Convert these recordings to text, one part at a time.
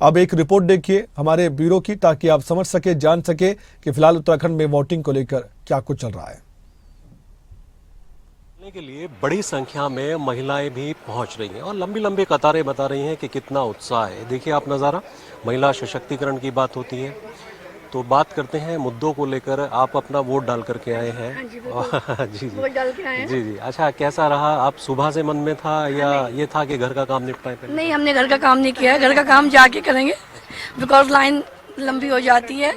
अब एक रिपोर्ट देखिए हमारे ब्यूरो की, ताकि आप समझ सके, जान सके कि फिलहाल उत्तराखंड में वोटिंग को लेकर क्या कुछ चल रहा है। के लिए बड़ी संख्या में महिलाएं भी पहुंच रही हैं और लंबी लंबी कतारें बता रही हैं कि कितना उत्साह है। देखिए आप नज़ारा, महिला सशक्तिकरण की बात होती है तो बात करते हैं मुद्दों को लेकर। आप अपना वोट डाल करके आए हैं। हाँ जी जी वोट डाल के आए हैं। जी जी। अच्छा, कैसा रहा? आप सुबह से मन में था या ये था कि घर का काम निपटाएं पहले? नहीं, हमने घर का काम नहीं किया है, घर का काम जाके करेंगे, बिकॉज लाइन लंबी हो जाती है।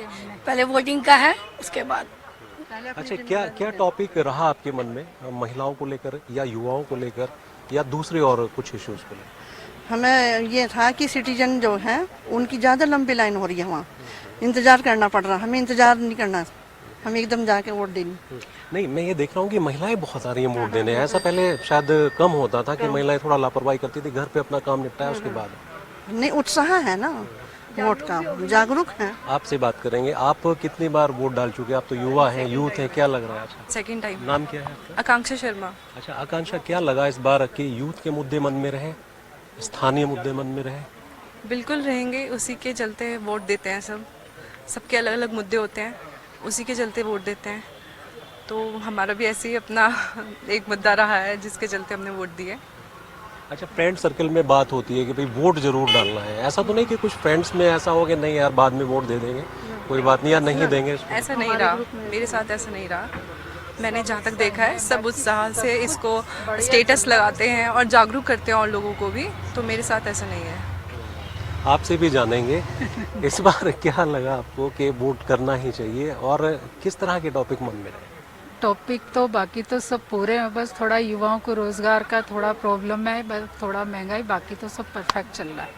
पहले वोटिंग का है, उसके बाद। अच्छा, क्या क्या टॉपिक रहा आपके मन में, महिलाओं को लेकर या युवाओं को लेकर या दूसरे और कुछ इश्यूज को लेकर? हमें ये था कि सिटीजन जो है उनकी ज़्यादा लंबी लाइन हो रही है, वहाँ इंतज़ार करना पड़ रहा। हमें इंतज़ार नहीं करना, हमें एकदम जाके वोट देनी। नहीं, मैं ये देख रहा हूँ कि महिलाएं बहुत आ रही हैं वोट देने। ऐसा पहले शायद कम होता था कि महिलाएं थोड़ा लापरवाही करती थी, घर पे अपना काम निपटाया उसके बाद। नहीं, उत्साह है ना वोट का, जागरूक है। आपसे बात करेंगे, आप कितनी बार वोट डाल चुके? आप तो युवा हैं, यूथ हैं, क्या लग रहा है आपको? Second time. नाम क्या है आपका? आकांक्षा शर्मा। अच्छा आकांक्षा, क्या लगा इस बार कि यूथ के मुद्दे मन में रहे, स्थानीय मुद्दे मन में रहे? बिल्कुल रहेंगे, उसी के चलते वोट देते हैं सब। सबके अलग अलग मुद्दे होते हैं, उसी के चलते वोट देते हैं। तो हमारा भी ऐसे ही अपना एक मुद्दा रहा है जिसके चलते हमने वोट दिए। अच्छा, फ्रेंड सर्कल में बात होती है कि भाई वोट जरूर डालना है। ऐसा तो नहीं कि कुछ फ्रेंड्स में ऐसा हो कि नहीं यार बाद में वोट दे देंगे, कोई बात नहीं यार, नहीं देंगे? ऐसा नहीं रहा, मेरे साथ ऐसा नहीं रहा। मैंने जहाँ तक देखा है सब उत्साह से इसको स्टेटस लगाते हैं और जागरूक करते हैं और लोगों को भी। तो मेरे साथ ऐसा नहीं है। आपसे भी जानेंगे इस बार क्या लगा आपको कि वोट करना ही चाहिए और किस तरह के टॉपिक मन में रहे? टॉपिक तो बाकी तो सब पूरे हैं, बस थोड़ा युवाओं को रोजगार का थोड़ा प्रॉब्लम है, बस थोड़ा महंगाई, बाकी तो सब परफेक्ट चल रहा है।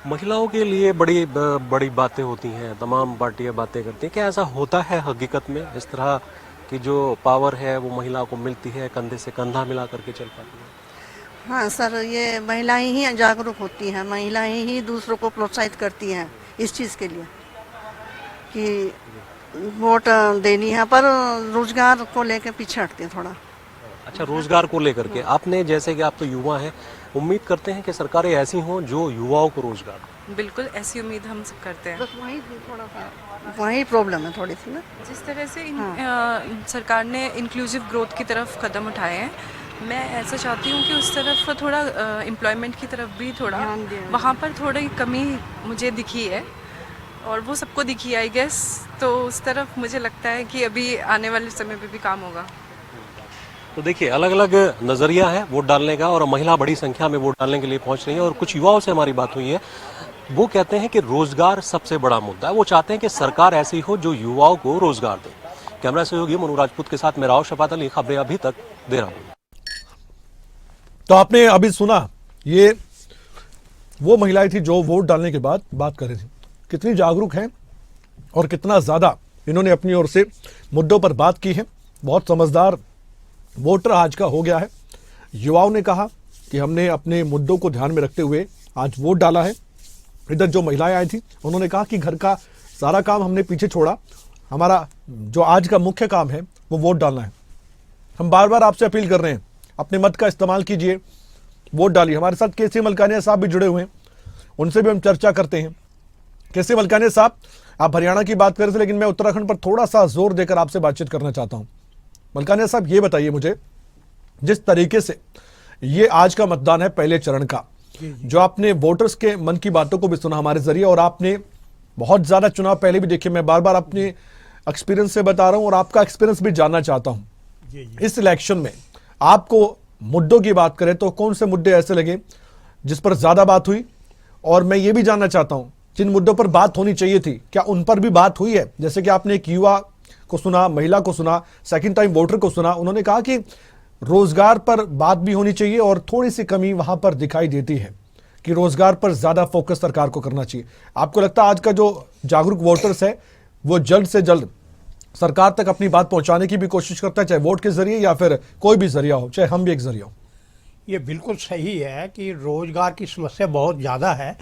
महिलाओं के लिए बड़ी बड़ी बातें होती हैं, तमाम पार्टियां बातें करती हैं। क्या ऐसा होता है हकीकत में, इस तरह की जो पावर है वो महिला को मिलती है, कंधे से कंधा मिला करके चल पाती है? हाँ सर, ये महिलाएं ही जागरूक होती हैं, महिलाएं ही दूसरों को प्रोत्साहित करती हैं इस चीज़ के लिए कि वोट देनी है, पर रोजगार को लेकर पीछे हटते हैं थोड़ा। अच्छा, रोजगार को लेकर के आपने, जैसे कि आप तो युवा हैं, उम्मीद करते हैं कि सरकारें ऐसी हों जो युवाओं को रोजगार? बिल्कुल ऐसी उम्मीद हम सब करते हैं। बस वही प्रॉब्लम है थोड़ी सी ना। जिस तरह से सरकार ने इंक्लूसिव ग्रोथ की तरफ कदम उठाए हैं, मैं ऐसा चाहती हूँ कि उस तरफ थोड़ा एम्प्लॉयमेंट की तरफ भी थोड़ा, वहाँ पर थोड़ी कमी मुझे दिखी है और वो सबको दिखी आई गेस। तो उस तरफ मुझे लगता है कि अभी आने वाले समय पे भी काम होगा। तो देखिए, अलग अलग नजरिया है वोट डालने का और महिला बड़ी संख्या में वोट डालने के लिए पहुंच रही है। और कुछ युवाओं से हमारी बात हुई है, वो कहते हैं कि रोजगार सबसे बड़ा मुद्दा है। वो चाहते हैं कि सरकार ऐसी हो जो युवाओं को रोजगार दे। कैमरा सहयोगी मनु राजपूत के साथ मैं राव शफात अली, खबरें अभी तक दे रहा हूँ। तो आपने अभी सुना, ये वो महिलाएं थी जो वोट डालने के बाद बात कर रही थी, कितनी जागरूक हैं और कितना ज्यादा इन्होंने अपनी ओर से मुद्दों पर बात की है। बहुत समझदार वोटर आज का हो गया है। युवाओं ने कहा कि हमने अपने मुद्दों को ध्यान में रखते हुए आज वोट डाला है। इधर जो महिलाएं आई थी उन्होंने कहा कि घर का सारा काम हमने पीछे छोड़ा, हमारा जो आज का मुख्य काम है वो वोट डालना है। हम बार बार आपसे अपील कर रहे हैं, अपने मत का इस्तेमाल कीजिए, वोट डालिए। हमारे साथ केसी मलकानिया साहब भी जुड़े हुए हैं, उनसे भी हम चर्चा करते हैं। केसी मलकानिया साहब, आप हरियाणा की बात कर रहे थे, लेकिन मैं उत्तराखंड पर थोड़ा सा जोर देकर आपसे बातचीत करना चाहता हूं। मलकानिया साहब, ये बताइए मुझे, जिस तरीके से ये आज का मतदान है पहले चरण का, जो आपने वोटर्स के मन की बातों को भी सुना हमारे जरिए, और आपने बहुत ज्यादा चुनाव पहले भी देखे, मैं बार बार अपने एक्सपीरियंस से बता रहा हूं और आपका एक्सपीरियंस भी जानना चाहता हूं। इस इलेक्शन में आपको मुद्दों की बात करें तो कौन से मुद्दे ऐसे लगे जिस पर ज्यादा बात हुई, और मैं ये भी जानना चाहता हूं जिन मुद्दों पर बात होनी चाहिए थी क्या उन पर भी बात हुई है? जैसे कि आपने एक युवा को सुना, महिला को सुना, सेकंड टाइम वोटर को सुना, उन्होंने कहा कि रोजगार पर बात भी होनी चाहिए और थोड़ी सी कमी वहां पर दिखाई देती है कि रोजगार पर ज्यादा फोकस सरकार को करना चाहिए। आपको लगता है आज का जो जागरूक वोटर्स है वो जल्द से जल्द सरकार तक अपनी बात पहुंचाने की भी कोशिश करता है, चाहे वोट के जरिए या फिर कोई भी जरिया हो, चाहे हम भी एक जरिया हो? ये बिल्कुल सही है कि रोजगार की समस्या बहुत ज़्यादा है।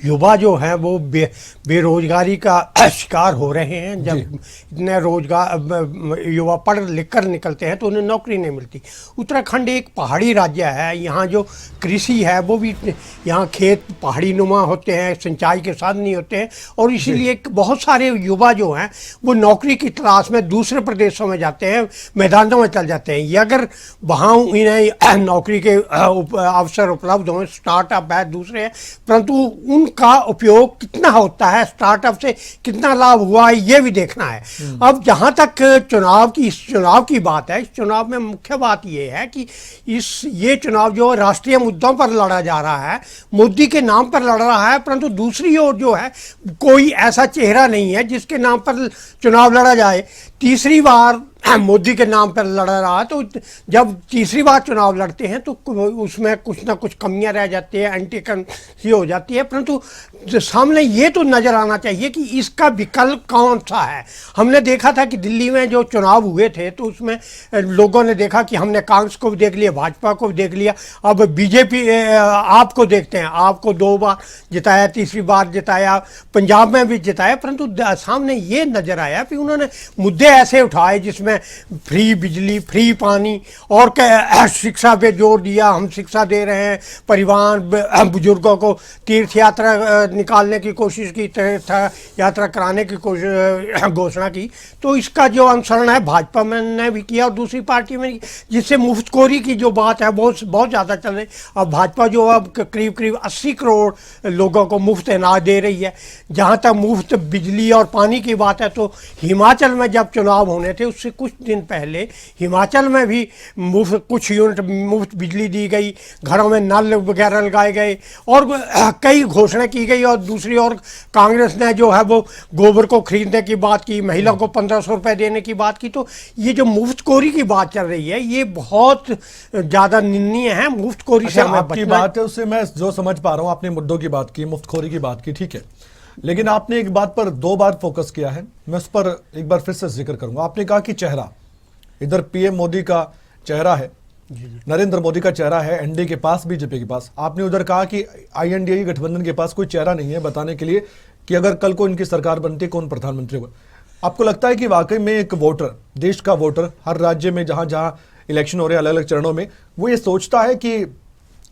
युवा जो हैं वो बेरोजगारी का शिकार हो रहे हैं। जब इतने रोजगार युवा पढ़ लिख कर निकलते हैं तो उन्हें नौकरी नहीं मिलती। उत्तराखंड एक पहाड़ी राज्य है, यहाँ जो कृषि है वो भी, यहाँ खेत पहाड़ी नुमा होते हैं, सिंचाई के साधन नहीं होते हैं, और इसीलिए बहुत सारे युवा जो हैं वो नौकरी की तलाश में दूसरे प्रदेशों में जाते हैं, मैदानों में चल जाते हैं। ये अगर वहाँ इन्हें नौकरी के अवसर उपलब्ध हों, स्टार्टअप है, दूसरे हैं, परंतु उनका उपयोग कितना होता है, स्टार्टअप से कितना लाभ हुआ है, ये भी देखना है। अब जहाँ तक चुनाव की बात है, इस चुनाव में मुख्य बात ये है कि ये चुनाव जो राष्ट्रीय मुद्दों पर लड़ा जा रहा है, मोदी के नाम पर लड़ रहा है, परंतु दूसरी ओर जो है कोई ऐसा चेहरा नहीं है जिसके नाम पर चुनाव लड़ा जाए। तीसरी बार मोदी के नाम पर लड़ रहा है, तो जब तीसरी बार चुनाव लड़ते हैं तो उसमें कुछ ना कुछ कमियां रह जाती है, एंटी करंसी हो जाती है, परंतु सामने ये तो नज़र आना चाहिए कि इसका विकल्प कौन सा है। हमने देखा था कि दिल्ली में जो चुनाव हुए थे तो उसमें लोगों ने देखा कि हमने कांग्रेस को भी देख लिया, भाजपा को भी देख लिया, अब बीजेपी आपको देखते हैं, आपको 2 बार जिताया, तीसरी बार जिताया, पंजाब में भी जिताया, परंतु सामने ये नज़र आया कि उन्होंने मुद्दे ऐसे उठाए जिसमें फ्री बिजली, फ्री पानी और शिक्षा पे जोर दिया। हम शिक्षा दे रहे हैं, परिवार बुजुर्गों को तीर्थ यात्रा निकालने की कोशिश की, तीर्थ यात्रा कराने की घोषणा की। तो इसका जो अनुसरण है भाजपा में ने भी किया और दूसरी पार्टी में, जिससे मुफ्तखोरी की जो बात है बहुत ज़्यादा चल रही। अब भाजपा जो अब करीब 80 करोड़ लोगों को मुफ्त अनाज दे रही है। जहाँ तक मुफ्त बिजली और पानी की बात है तो हिमाचल में जब चुनाव होने थे उससे कुछ दिन पहले हिमाचल में भी कुछ यूनिट मुफ्त बिजली दी गई, घरों में नल वगैरह लगाए गए और कई घोषणा की गई। और दूसरी ओर कांग्रेस ने जो है वो गोबर को खरीदने की बात की, महिला को 1500 रुपये देने की बात की। तो ये जो मुफ्तखोरी की बात चल रही है ये बहुत ज़्यादा निंदनीय है। मुफ्तखोरी से हमें आपकी बात है, उससे मैं जो समझ पा रहा हूँ, आपने मुद्दों की बात की, मुफ्तखोरी की बात की, ठीक है, लेकिन आपने एक बात पर 2 बार फोकस किया है, मैं उस पर एक बार फिर से जिक्र करूंगा। आपने कहा कि चेहरा, इधर पीएम मोदी का चेहरा है, नरेंद्र मोदी का चेहरा है एनडीए के पास, बीजेपी के पास। आपने उधर कहा कि आईएनडीए गठबंधन के पास कोई चेहरा नहीं है बताने के लिए कि अगर कल को इनकी सरकार बनती कौन प्रधानमंत्री होगा। आपको लगता है कि वाकई में एक वोटर, देश का वोटर, हर राज्य में जहां जहां इलेक्शन हो रहे हैं अलग अलग चरणों में, वो ये सोचता है कि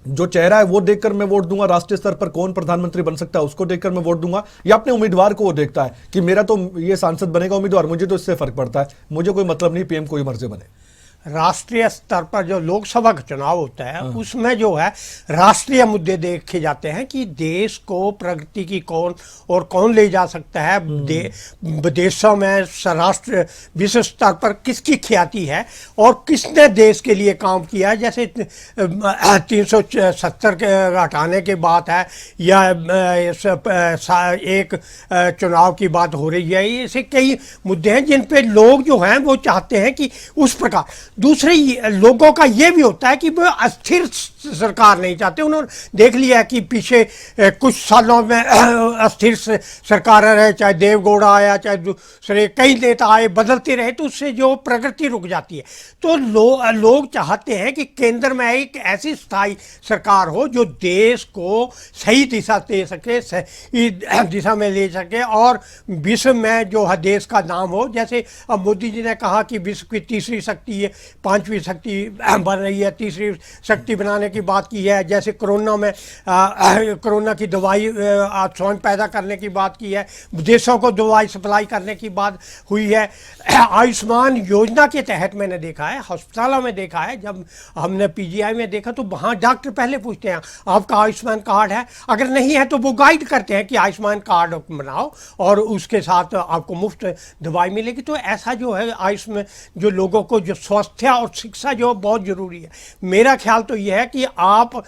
जो चेहरा है वो देखकर मैं वोट दूंगा, राष्ट्रीय स्तर पर कौन प्रधानमंत्री बन सकता है उसको देखकर मैं वोट दूंगा, या अपने उम्मीदवार को वो देखता है कि मेरा तो ये सांसद बनेगा उम्मीदवार, मुझे तो इससे फर्क पड़ता है, मुझे कोई मतलब नहीं पीएम कोई मर्जी बने। राष्ट्रीय स्तर पर जो लोकसभा का चुनाव होता है उसमें जो है राष्ट्रीय मुद्दे देखे जाते हैं कि देश को प्रगति की कौन ले जा सकता है, विदेशों में राष्ट्र विश्व स्तर पर किसकी ख्याति है और किसने देश के लिए काम किया है। जैसे 370 के हटाने की बात है या एक चुनाव की बात हो रही है, ऐसे कई मुद्दे हैं जिन पे लोग जो हैं वो चाहते हैं कि उस प्रकार। दूसरे लोगों का ये भी होता है कि वो अस्थिर सरकार नहीं चाहते। उन्होंने देख लिया कि पीछे कुछ सालों में अस्थिर सरकार रहे, चाहे देवगौड़ा आया, चाहे दूसरे कई नेता आए, बदलते रहे, तो उससे जो प्रगति रुक जाती है। तो लोग चाहते हैं कि केंद्र में एक ऐसी स्थायी सरकार हो जो देश को सही दिशा दे सके, सही दिशा में ले सके और विश्व में जो है देश का नाम हो। जैसे अब मोदी जी ने कहा कि विश्व की तीसरी शक्ति है, 5वीं शक्ति बन रही है, तीसरी शक्ति बनाने की बात की है। जैसे कोरोना में कोरोना की दवाई स्वयं पैदा करने की बात की है, देशों को दवाई सप्लाई करने की बात हुई है। आयुष्मान योजना के तहत मैंने देखा है, अस्पतालों में देखा है, जब हमने पीजीआई में देखा तो वहाँ डॉक्टर पहले पूछते हैं आपका आयुष्मान कार्ड है, अगर नहीं है तो वो गाइड करते हैं कि आयुष्मान कार्ड बनाओ और उसके साथ आपको मुफ्त दवाई मिलेगी। तो ऐसा जो है आयुष्मान जो लोगों को जो स्वास्थ्य और शिक्षा जो बहुत ज़रूरी है। मेरा ख्याल तो यह है कि आप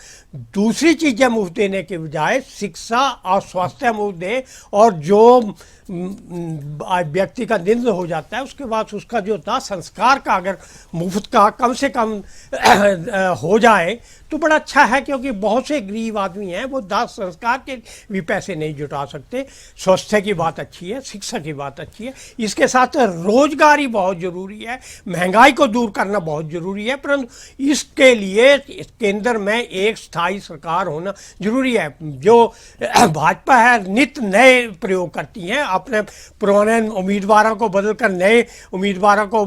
दूसरी चीज़ें मुफ्त देने के बजाय शिक्षा और स्वास्थ्य मुफ्त दें और जो व्यक्ति का निधन हो जाता है उसके बाद उसका जो दाह संस्कार का अगर मुफ्त का कम से कम हो जाए तो बड़ा अच्छा है, क्योंकि बहुत से गरीब आदमी हैं वो दाह संस्कार के भी पैसे नहीं जुटा सकते। स्वास्थ्य की बात अच्छी है, शिक्षा की बात अच्छी है, इसके साथ रोजगारी बहुत ज़रूरी है। महंगाई को दूर करना बहुत जरूरी है, परंतु इसके लिए केंद्र में एक स्थायी सरकार होना जरूरी है। जो भाजपा है नित नए प्रयोग करती हैं, अपने पुराने उम्मीदवारों को बदलकर नए उम्मीदवारों को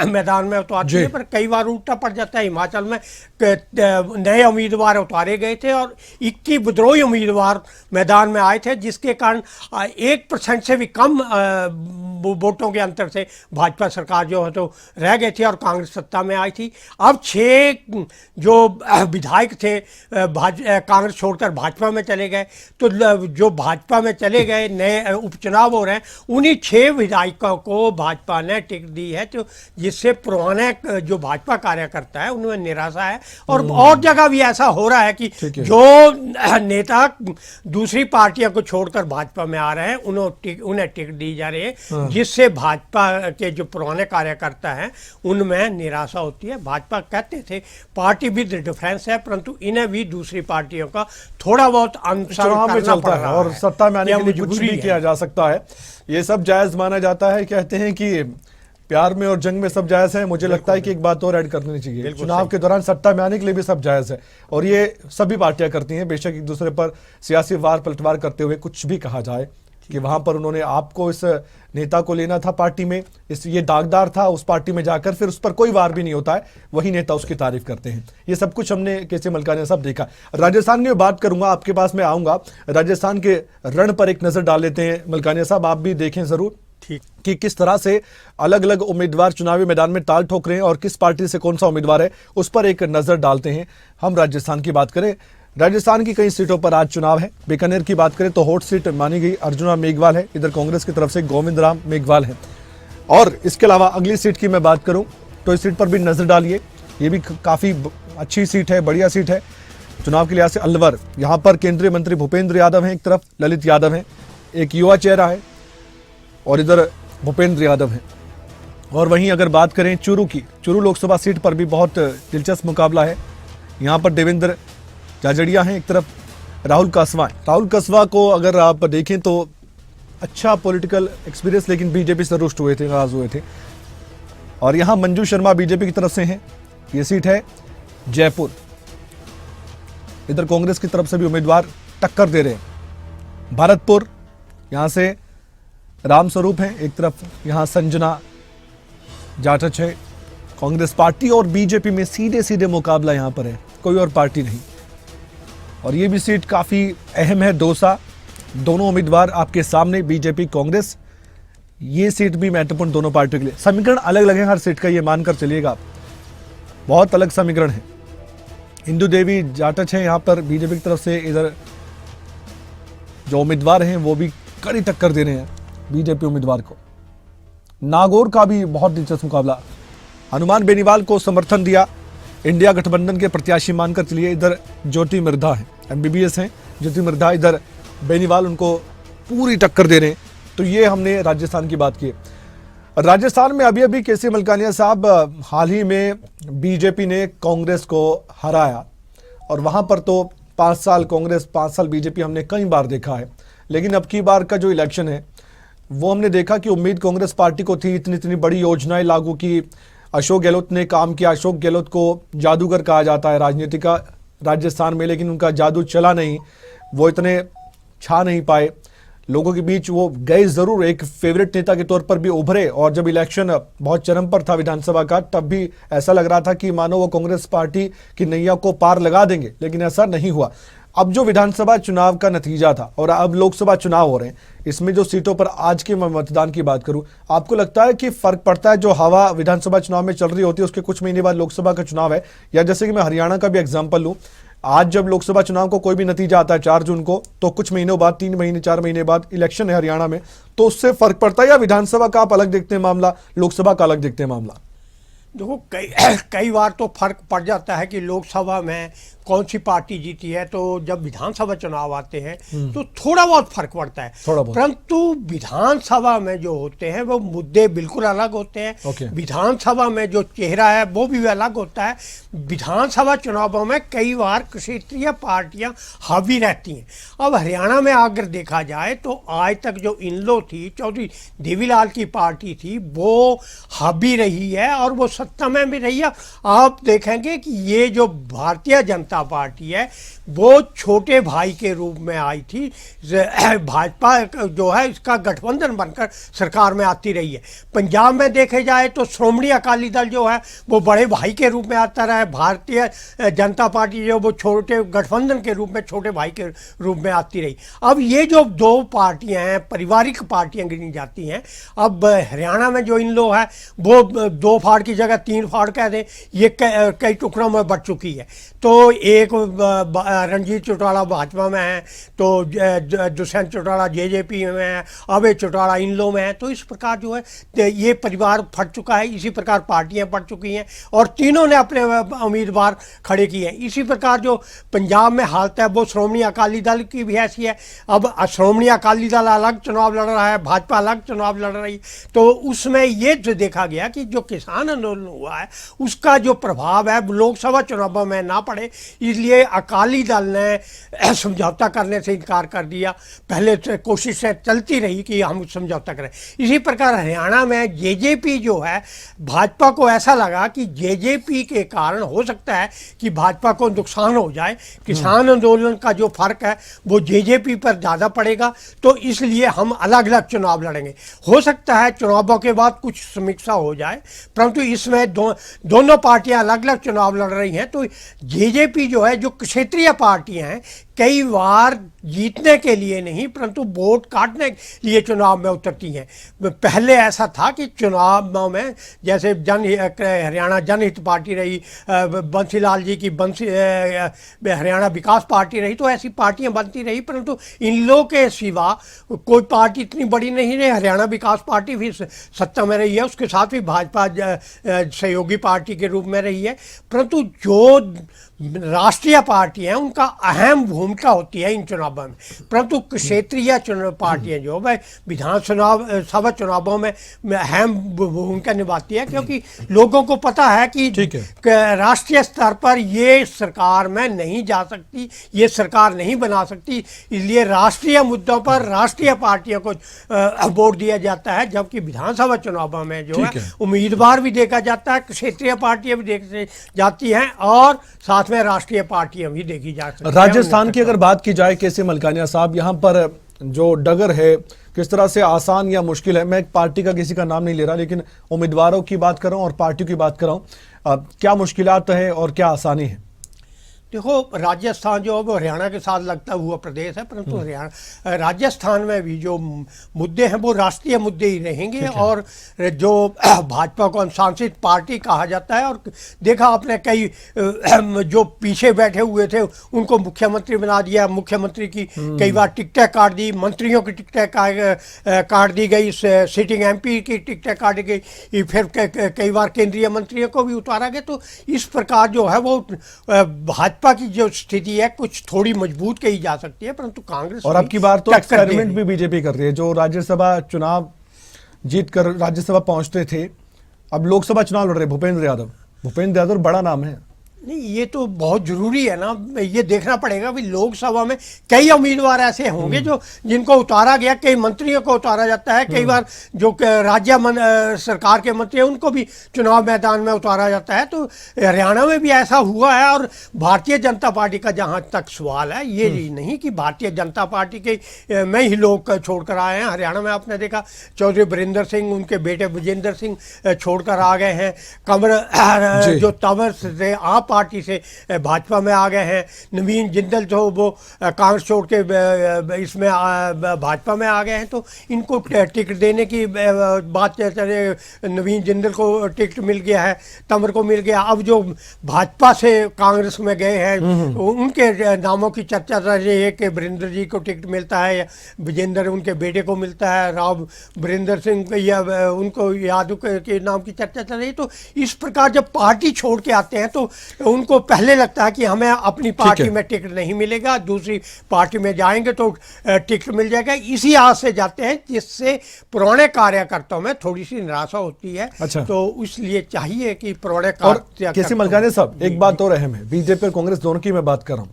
मैदान में उतारती है, पर कई बार उल्टा पड़ जाता है। हिमाचल में नए उम्मीदवार उतारे गए थे और 21 विद्रोही उम्मीदवार मैदान में आए थे, जिसके कारण 1% से भी कम वोटों के अंतर से भाजपा सरकार जो है तो रह गई थी और कांग्रेस सत्ता में आई थी। अब 6 जो विधायक थे कांग्रेस छोड़कर भाजपा में चले गए, तो जो भाजपा में चले गए नए उपचुनाव हो रहे हैं, उन्हीं 6 विधायकों को भाजपा ने टिकट दी है, तो जिससे पुराने जो भाजपा कार्यकर्ता है उनमें निराशा है। और जगह भी ऐसा हो रहा है कि जो नेता दूसरी पार्टियों को छोड़कर भाजपा में आ रहे हैं उन्हें टिकट दी जा रही है, जिससे भाजपा के जो पुराने कार्यकर्ता हैं उनमें निराशा होती है। भाजपा कहते थे पार्टी विद डिफरेंस है, परंतु इन्हें भी दूसरी पार्टियों का थोड़ा बहुत अनुसरण करना पड़ रहा है और सत्ता में आने के लिए कुछ भी किया जा सकता है। ये सब जायज माना जाता है। कहते हैं कि प्यार में और जंग में सब जायज है। मुझे लगता है कि एक बात और ऐड करनी चाहिए, चुनाव के दौरान सत्ता में आने के लिए भी सब जायज है, और ये सभी पार्टियां करती हैं। बेशक एक दूसरे पर सियासी वार पलटवार करते हुए कुछ भी कहा जाए कि वहां पर उन्होंने आपको इस नेता को लेना था पार्टी में, ये दागदार था, उस पार्टी में जाकर फिर उस पर कोई वार भी नहीं होता है, वही नेता उसकी तारीफ करते हैं। ये सब कुछ हमने केसी मलकानिया साहब देखा। राजस्थान की बात करूंगा, आपके पास मैं आऊंगा। राजस्थान के रण पर एक नजर डाल लेते हैं मलकानिया साहब, आप भी देखें जरूर कि किस तरह से अलग अलग उम्मीदवार चुनावी मैदान में ताल ठोक रहे हैं और किस पार्टी से कौन सा उम्मीदवार है उस पर एक नजर डालते हैं। हम राजस्थान की बात करें, राजस्थान की कई सीटों पर आज चुनाव है। बीकानेर की बात करें तो हॉट सीट मानी गई अर्जुना मेघवाल है, इधर कांग्रेस की तरफ से गोविंद राम मेघवाल है। और इसके अलावा अगली सीट की मैं बात करूं तो इस सीट पर भी नजर डालिए, ये भी काफी अच्छी सीट है, बढ़िया सीट है चुनाव के लिहाज से। अलवर, यहां पर केंद्रीय मंत्री भूपेंद्र यादव हैं, एक तरफ ललित यादव हैं, एक युवा चेहरा है, और इधर भूपेंद्र यादव हैं। और वहीं अगर बात करें चूरू की, चूरू लोकसभा सीट पर भी बहुत दिलचस्प मुकाबला है। यहाँ पर देवेंद्र जाजड़िया हैं, एक तरफ राहुल कसवा। राहुल कसवा को अगर आप देखें तो अच्छा पॉलिटिकल एक्सपीरियंस, लेकिन बीजेपी से रुष्ट हुए थे, नाराज हुए थे। और यहाँ मंजू शर्मा बीजेपी की तरफ से हैं, ये सीट है जयपुर। इधर कांग्रेस की तरफ से भी उम्मीदवार टक्कर दे रहे हैं। भरतपुर, यहाँ से रामस्वरूप हैं, एक तरफ यहाँ संजना जाटच है। कांग्रेस पार्टी और बीजेपी में सीधे सीधे मुकाबला यहाँ पर है, कोई और पार्टी नहीं। और ये भी सीट काफी अहम है, दौसा। दोनों उम्मीदवार आपके सामने, बीजेपी कांग्रेस। ये सीट भी महत्वपूर्ण दोनों पार्टियों के लिए। समीकरण अलग अलग है हर सीट का, ये मानकर चलिएगा आप, बहुत अलग समीकरण है। इंदु देवी जाटच है यहाँ पर बीजेपी की तरफ से, इधर जो उम्मीदवार हैं वो भी कड़ी टक्कर दे रहे हैं बीजेपी उम्मीदवार को। नागौर का भी बहुत दिलचस्प मुकाबला, हनुमान बेनीवाल को समर्थन दिया इंडिया गठबंधन के प्रत्याशी मानकर चलिए। इधर ज्योति मिर्धा है, MBBS हैं ज्योति मिर्धा, इधर बेनीवाल उनको पूरी टक्कर दे रहे हैं। तो ये हमने राजस्थान की बात की। राजस्थान में अभी अभी केसी मलकानिया साहब, हाल ही में बीजेपी ने कांग्रेस को हराया, और वहां पर तो 5 साल कांग्रेस 5 साल बीजेपी हमने कई बार देखा है। लेकिन अब की बार का जो इलेक्शन है वो हमने देखा कि उम्मीद कांग्रेस पार्टी को थी, इतनी बड़ी योजनाएं लागू की, अशोक गहलोत ने काम किया। अशोक गहलोत को जादूगर कहा जाता है राजनीति का राजस्थान में, लेकिन उनका जादू चला नहीं, वो इतने छा नहीं पाए लोगों के बीच। वो गए जरूर, एक फेवरेट नेता के तौर पर भी उभरे, और जब इलेक्शन बहुत चरम पर था विधानसभा का, तब भी ऐसा लग रहा था कि मानो वो कांग्रेस पार्टी की नैया को पार लगा देंगे, लेकिन ऐसा नहीं हुआ। अब जो विधानसभा चुनाव का नतीजा था और अब लोकसभा चुनाव हो रहे हैं, इसमें जो सीटों पर आज के मतदान की बात करूं, आपको लगता है कि फर्क पड़ता है? जो हवा विधानसभा चुनाव में चल रही होती है उसके कुछ महीने बाद लोकसभा का चुनाव है, या जैसे कि मैं हरियाणा का भी एग्जाम्पल लूं, आज जब लोकसभा चुनाव को कोई भी नतीजा आता है 4 जून को, तो कुछ महीनों बाद, 3 महीने 4 महीने बाद इलेक्शन है हरियाणा में, तो उससे फर्क पड़ता है? या विधानसभा का आप अलग देखते हैं मामला, लोकसभा का अलग देखते हैं मामला? देखो कई बार तो फर्क पड़ जाता है कि लोकसभा में कौन सी पार्टी जीती है, तो जब विधानसभा चुनाव आते हैं तो थोड़ा बहुत फर्क पड़ता है, थोड़ा बहुत। परंतु विधानसभा में जो होते हैं वो मुद्दे बिल्कुल अलग होते हैं। ओके। विधानसभा में जो चेहरा है वो भी अलग होता है। विधानसभा चुनावों में कई बार क्षेत्रीय पार्टियां हावी रहती हैं। अब हरियाणा में अगर देखा जाए तो आज तक जो इनलो थी, चौधरी देवीलाल की पार्टी थी, वो हावी रही है और वो सत्ता में भी रही है। आप देखेंगे कि ये जो भारतीय जनता पार्टी है वो छोटे भाई के रूप में आई थी। भाजपा जो है इसका गठबंधन बनकर सरकार में आती रही है। पंजाब में देखे जाए तो श्रोमणी अकाली दल जो है वो बड़े भाई के रूप में आता रहा है। भारतीय जनता पार्टी जो वो छोटे गठबंधन के रूप में छोटे भाई के रूप में आती रही। अब ये जो दो पार्टियां हैं, पारिवारिक पार्टियां गिनी जाती हैं। अब हरियाणा में जो इन लोग है वो 2 फाड़ की जगह 3 फाड़ कह दें, ये कई टुकड़ों में बढ़ चुकी है। तो एक रणजीत चौटाला भाजपा में है, तो दुष्यंत चौटाला जेजेपी में है, अभय चौटाला इन लोग में है। तो इस प्रकार जो है ये परिवार फट चुका है। इसी प्रकार पार्टियां बढ़ चुकी हैं और तीनों ने अपने उम्मीदवार खड़े किए हैं। इसी प्रकार जो पंजाब में हालत है वो श्रोमणी अकाली दल की भी ऐसी है। अब श्रोमणी अकाली दल अलग चुनाव लड़ रहा है, भाजपा अलग चुनाव लड़ रही है। तो उसमें ये जो देखा गया कि जो किसान आंदोलन हुआ है उसका जो प्रभाव है लोकसभा चुनावों में ना पड़े, इसलिए अकाली दल ने समझौता करने से इनकार कर दिया। पहले से कोशिशें चलती रही कि हम समझौता करें। इसी प्रकार हरियाणा में जेजेपी जो है, भाजपा को ऐसा लगा कि जेजेपी के कारण हो सकता है कि भाजपा को नुकसान हो जाए। किसान आंदोलन का जो फर्क है वो जेजेपी पर ज़्यादा पड़ेगा, तो इसलिए हम अलग अलग चुनाव लड़ेंगे। हो सकता है चुनावों के बाद कुछ समीक्षा हो जाए, परंतु इसमें दोनों पार्टियां अलग अलग चुनाव लड़ रही हैं। तो जेजेपी जो है, जो क्षेत्रीय पार्टियां हैं, कई बार जीतने के लिए नहीं परंतु वोट काटने के लिए चुनाव में उतरती हैं। पहले ऐसा था कि चुनाव में जैसे हरियाणा जनहित पार्टी रही, बंसीलाल जी की हरियाणा विकास पार्टी रही, तो ऐसी पार्टियां बनती रही, परंतु इन लोगों के सिवा कोई पार्टी इतनी बड़ी नहीं रही। हरियाणा विकास पार्टी भी सत्ता में रही है, उसके साथ भी भाजपा सहयोगी पार्टी के रूप में रही है। परंतु जो राष्ट्रीय पार्टी हैं उनका अहम भूमिका होती है इन चुनावों में, परंतु क्षेत्रीय चुनाव पार्टियां जो है विधानसभा चुनावों में अहम भूमिका निभाती है, क्योंकि लोगों को पता है कि राष्ट्रीय स्तर पर ये सरकार में नहीं जा सकती, ये सरकार नहीं बना सकती, इसलिए राष्ट्रीय मुद्दों पर राष्ट्रीय पार्टियों को वोट दिया जाता है। जबकि विधानसभा चुनावों में जो है उम्मीदवार भी देखा जाता है, क्षेत्रीय पार्टियां भी देखी जाती हैं और साथ में राष्ट्रीय पार्टियां भी देखी जा सकती हैं। राजस्थान की अगर बात की जाए, कैसे मलकानिया साहब, यहाँ पर जो डगर है किस तरह से आसान या मुश्किल है? मैं एक पार्टी का किसी का नाम नहीं ले रहा, लेकिन उम्मीदवारों की बात कर रहा हूँ और पार्टियों की बात कर रहा हूँ। क्या मुश्किलात है और क्या आसानी है? देखो, राजस्थान जो है वो हरियाणा के साथ लगता हुआ प्रदेश है, परंतु हरियाणा राजस्थान में भी जो मुद्दे हैं वो राष्ट्रीय मुद्दे ही रहेंगे। और जो भाजपा को अनुशासित पार्टी कहा जाता है, और देखा आपने कई जो पीछे बैठे हुए थे उनको मुख्यमंत्री बना दिया, मुख्यमंत्री की कई बार टिकटें काट दी, मंत्रियों की टिकटें काट दी गई, सिटिंग एमपी की टिकटें काटी गई, फिर कई बार केंद्रीय मंत्रियों को भी उतारा गया। तो इस प्रकार जो है वो भाजपा की जो स्थिति है कुछ थोड़ी मजबूत कही जा सकती है, परंतु कांग्रेस और अब की बार तो एक्सपेरिमेंट भी बीजेपी कर रही है। जो राज्यसभा चुनाव जीतकर राज्यसभा पहुंचते थे, अब लोकसभा चुनाव लड़ रहे भूपेंद्र यादव बड़ा नाम है। नहीं, ये तो बहुत जरूरी है ना, ये देखना पड़ेगा कि लोकसभा में कई उम्मीदवार ऐसे होंगे जो जिनको उतारा गया, कई मंत्रियों को उतारा जाता है, कई बार जो राज्य सरकार के मंत्री हैं उनको भी चुनाव मैदान में उतारा जाता है। तो हरियाणा में भी ऐसा हुआ है। और भारतीय जनता पार्टी का जहाँ तक सवाल है, ये नहीं कि भारतीय जनता पार्टी के में ही लोग छोड़कर आए हैं। हरियाणा में आपने देखा चौधरी बरिंदर सिंह, उनके बेटे विजेंद्र सिंह छोड़कर आ गए हैं। कंवर जो तंवर से आप पार्टी से भाजपा में आ गए हैं। नवीन जिंदल जो वो कांग्रेस छोड़ के इसमें भाजपा में आ गए हैं। तो इनको टिकट देने की बात चले, नवीन जिंदल को टिकट मिल गया है, तंवर को मिल गया। अब जो भाजपा से कांग्रेस में गए हैं उनके नामों की चर्चा चल रही है कि वरिंदर जी को टिकट मिलता है, विजेंद्र उनके बेटे को मिलता है, राव वरिंदर सिंह या उनको यादव के नाम की चर्चा चल रही है। तो इस प्रकार जब पार्टी छोड़ के आते हैं तो उनको पहले लगता है कि हमें अपनी पार्टी है। में टिकट नहीं मिलेगा, दूसरी पार्टी में जाएंगे तो टिकट मिल जाएगा, इसी आस से जाते हैं, जिससे पुराने कार्यकर्ताओं में थोड़ी सी निराशा होती है। अच्छा। तो इसलिए चाहिए कि पुराने और कार्यकर्ताओं केसी मलकानी साहब, एक बात और अहम है, बीजेपी और कांग्रेस दोनों की मैं बात कर रहा हूं।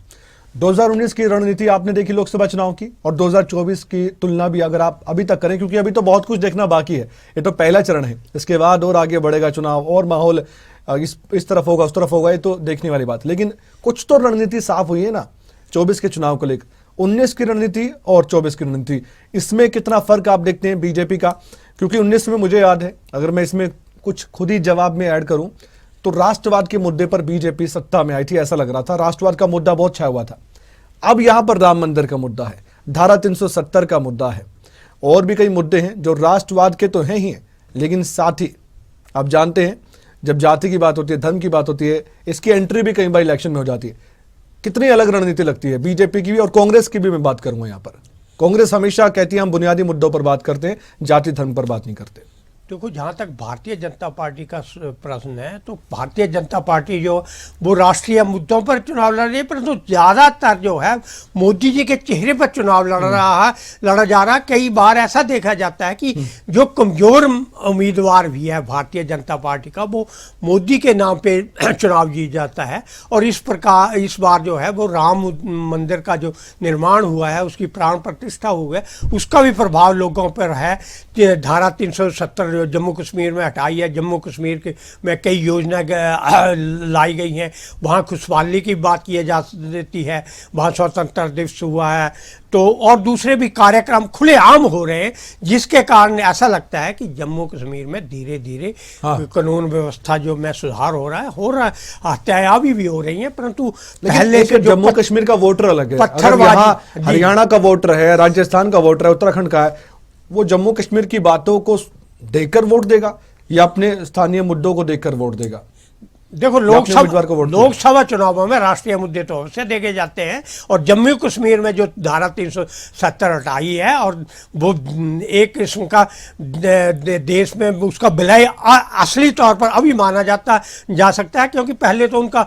2019 की रणनीति आपने देखी लोकसभा चुनाव की, और 2024 की तुलना भी अगर आप अभी तक करें, क्योंकि अभी तो बहुत कुछ देखना बाकी है, ये तो पहला चरण है, इसके बाद और आगे बढ़ेगा चुनाव, और माहौल इस तरफ होगा उस तरफ होगा, ये तो देखने वाली बात। लेकिन कुछ तो रणनीति साफ हुई है ना 24 के चुनाव को लेकर। 19 की रणनीति और 24 की रणनीति, इसमें कितना फर्क आप देखते हैं बीजेपी का? क्योंकि 19 में मुझे याद है, अगर मैं इसमें कुछ खुद ही जवाब में ऐड करूं, तो राष्ट्रवाद के मुद्दे पर बीजेपी सत्ता में आई थी, ऐसा लग रहा था, राष्ट्रवाद का मुद्दा बहुत छाया हुआ था। अब यहां पर राम मंदिर का मुद्दा है, धारा 370 का मुद्दा है, और भी कई मुद्दे हैं जो राष्ट्रवाद के तो हैं ही हैं, लेकिन साथ ही आप जानते हैं जब जाति की बात होती है, धर्म की बात होती है, इसकी एंट्री भी कई बार इलेक्शन में हो जाती है। कितनी अलग रणनीति लगती है बीजेपी की भी, और कांग्रेस की भी मैं बात करूंगा। यहां पर कांग्रेस हमेशा कहती है हम बुनियादी मुद्दों पर बात करते हैं, जाति धर्म पर बात नहीं करते। देखो, जहाँ तक भारतीय जनता पार्टी का प्रश्न है, तो भारतीय जनता पार्टी जो वो राष्ट्रीय मुद्दों पर चुनाव लड़ रही है, परंतु ज़्यादातर जो है मोदी जी के चेहरे पर चुनाव लड़ा जा रहा है। कई बार ऐसा देखा जाता है कि जो कमज़ोर उम्मीदवार भी है भारतीय जनता पार्टी का, वो मोदी के नाम पे चुनाव जीत जाता है। और इस प्रकार इस बार जो है वो राम मंदिर का जो निर्माण हुआ है, उसकी प्राण प्रतिष्ठा हुई है, उसका भी प्रभाव लोगों पर है। धारा 370 जम्मू कश्मीर में हटाई है, जम्मू कश्मीर के में कई योजना लाई गई हैं, वहाँ खुशहाली की बात की जा देती है, वहाँ स्वतंत्रता दिवस हुआ है, तो और दूसरे भी कार्यक्रम खुलेआम हो रहे हैं, जिसके कारण ऐसा लगता है कि जम्मू कश्मीर में धीरे धीरे कानून व्यवस्था जो में सुधार हो रहा है, हत्याएं भी हो रही हैं, परंतु पहले से जम्मू कश्मीर का वोटर अलग है, अगर यहाँ हरियाणा का वोटर है, राजस्थान का वोटर है, उत्तराखंड का है, वो जम्मू कश्मीर की बातों को देखकर वोट देगा या अपने स्थानीय मुद्दों को देखकर वोट देगा? देखो, लोकसभा चुनावों में राष्ट्रीय मुद्दे तो अवश्य देखे जाते हैं, और जम्मू कश्मीर में जो धारा 370 हटाई है, और वो एक किस्म का देश में उसका विलय असली तौर पर अभी माना जा सकता है, क्योंकि पहले तो उनका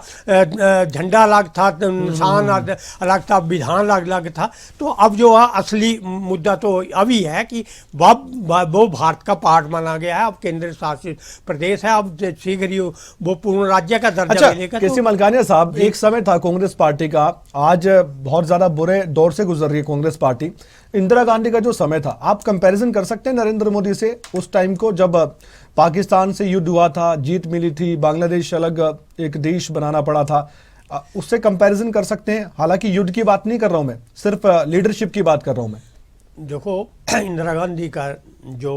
झंडा अलग था, निशान अलग था, विधान अलग था। तो अब जो असली मुद्दा तो अभी है कि वो भारत का पार्ट माना गया है, अब केंद्र शासित प्रदेश है, अब शीघ्र ही वो पूर्ण राज्य का दर्जा मिलेगा। केसी मलकानिया साहब, एक समय था कांग्रेस पार्टी का, आज बहुत ज्यादा बुरे दौर से गुजर रही है कांग्रेस पार्टी। इंदिरा गांधी का जो समय था, आप कंपैरिजन कर सकते हैं नरेंद्र मोदी से उस टाइम को, जब पाकिस्तान से युद्ध हुआ था, जीत मिली थी, बांग्लादेश अलग एक देश बनाना पड़ा था, उससे कंपैरिजन कर सकते हैं? हालांकि युद्ध की बात नहीं कर रहा हूं मैं, सिर्फ लीडरशिप की बात कर रहा हूं मैं। देखो, इंदिरा गांधी का जो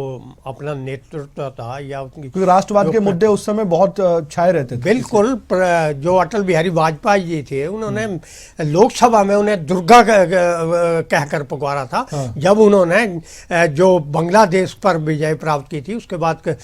अपना नेतृत्व था, या क्योंकि राष्ट्रवाद के मुद्दे उस समय बहुत छाए रहते थे। बिल्कुल, जो अटल बिहारी वाजपेयी जी थे, उन्होंने लोकसभा में उन्हें दुर्गा कहकर पुकारा था। जब उन्होंने जो बांग्लादेश पर विजय प्राप्त की थी, उसके बाद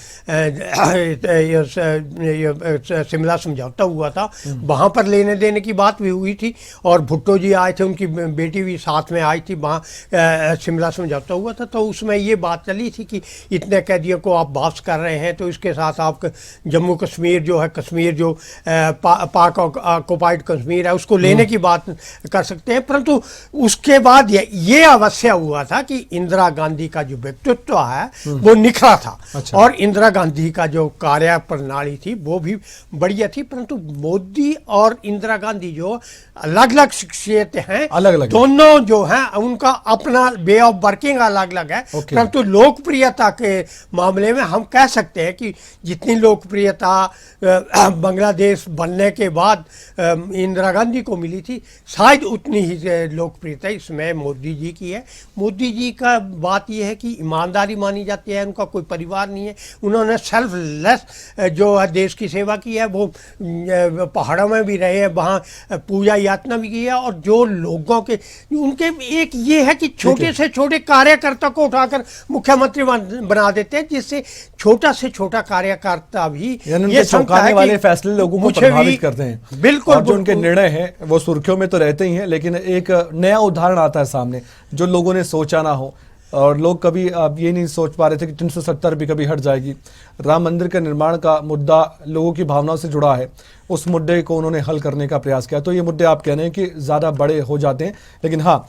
शिमला समझौता हुआ था, वहाँ पर लेने देने की बात भी हुई थी, और भुट्टो जी आए थे, उनकी बेटी भी साथ में आई थी, वहाँ शिमला समझौता हुआ था। तो उसमें ये बात चली थी कि इतने कैदियों को आप वापस कर रहे हैं, तो इसके साथ आप जम्मू कश्मीर जो है, कश्मीर जो पाक ऑक्युपाइड कश्मीर है, उसको लेने की बात कर सकते हैं। परंतु उसके बाद ये अवश्य हुआ था कि इंदिरा गांधी का जो व्यक्तित्व है वो निखरा था। अच्छा। और इंदिरा गांधी का जो कार्य प्रणाली थी वो भी बढ़िया थी, परंतु मोदी और इंदिरा गांधी जो अलग अलग शख्सियतें हैं, दोनों जो हैं उनका अपना वे ऑफ वर्किंग अलग अलग है। परंतु लोकप्रियता के मामले में हम कह सकते हैं कि जितनी लोकप्रियता बांग्लादेश बनने के बाद इंदिरा गांधी को मिली थी, शायद उतनी ही लोकप्रियता इसमें मोदी जी की है। मोदी जी का बात यह है कि ईमानदारी मानी जाती है, उनका कोई परिवार नहीं है, उन्होंने सेल्फलेस जो है देश की सेवा की है, वो पहाड़ों में भी रहे हैं, वहाँ पूजा यातना भी की है, और जो लोगों के उनके एक ये है कि छोटे से छोटे कार्यकर्ता को उठाकर मुख्यमंत्री बना देते हैं, जिससे छोटा से छोटा कार्यकर्ता भी ये चौंकाने वाले फैसले लोगों को प्रभावित करते हैं। बिल्कुल, जो उनके निर्णय हैं वो सुर्खियों में तो रहते ही हैं, लेकिन एक नया उदाहरण आता है सामने जो लोगों ने सोचा ना हो। और लोग कभी अब ये नहीं सोच पा रहे थे कि 370 भी कभी हट जाएगी। राम मंदिर के निर्माण का मुद्दा लोगों की भावनाओं से जुड़ा है, उस मुद्दे को उन्होंने हल करने का प्रयास किया। तो ये मुद्दे आप कह रहे हैं कि ज़्यादा बड़े हो जाते हैं, लेकिन हाँ,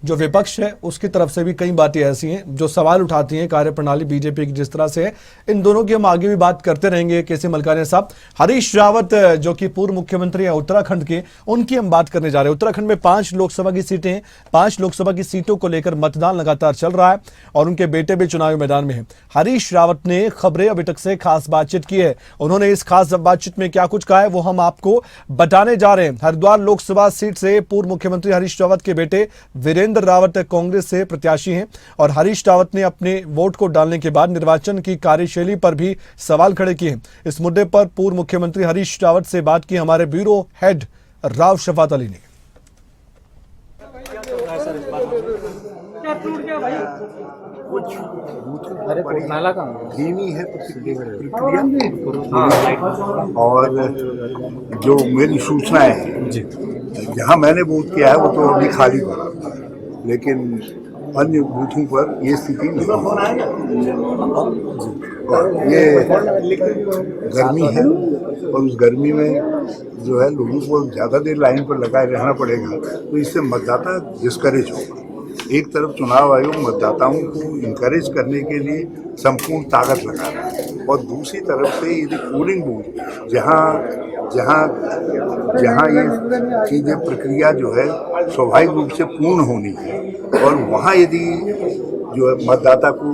जो विपक्ष है उसकी तरफ से भी कई बातें ऐसी हैं जो सवाल उठाती हैं कार्यप्रणाली बीजेपी की जिस तरह से है। इन दोनों की हम आगे भी बात करते रहेंगे। केसी मलकानिया साहब, हरीश रावत जो कि पूर्व मुख्यमंत्री हैं उत्तराखंड के, उनकी हम बात करने जा रहे हैं। उत्तराखंड में 5 लोकसभा की सीटें हैं, 5 लोकसभा की सीटों को लेकर मतदान लगातार चल रहा है और उनके बेटे भी चुनावी मैदान में है। हरीश रावत ने खबरें अभी तक से खास बातचीत की है। उन्होंने इस खास बातचीत में क्या कुछ कहा है वो हम आपको बताने जा रहे हैं। हरिद्वार लोकसभा सीट से पूर्व मुख्यमंत्री हरीश रावत के बेटे वीरेंद्र रावत कांग्रेस से प्रत्याशी हैं और हरीश रावत ने अपने वोट को डालने के बाद निर्वाचन की कार्यशैली पर भी सवाल खड़े किए। इस मुद्दे पर पूर्व मुख्यमंत्री हरीश रावत से बात की हमारे ब्यूरो हेड राव शफात अली ने। धीमी है प्रक्रिया और जो मेरी सूचनाएं हैं जहाँ मैंने वोट किया है वो तो अभी खाली पड़ा, लेकिन अन्य बूथों पर ये स्थिति नहीं है। ये गर्मी है और उस गर्मी में जो है लोगों को ज़्यादा देर लाइन पर लगाए रहना पड़ेगा, तो इससे मतदाता डिस्करेज होगा। एक तरफ चुनाव आयोग मतदाताओं को इनकरेज करने के लिए संपूर्ण ताकत लगा रहा है और दूसरी तरफ से ये पोलिंग बूथ जहाँ ये चीज़ें प्रक्रिया जो है स्वाभाविक रूप से पूर्ण होनी है और वहाँ यदि जो है मतदाता को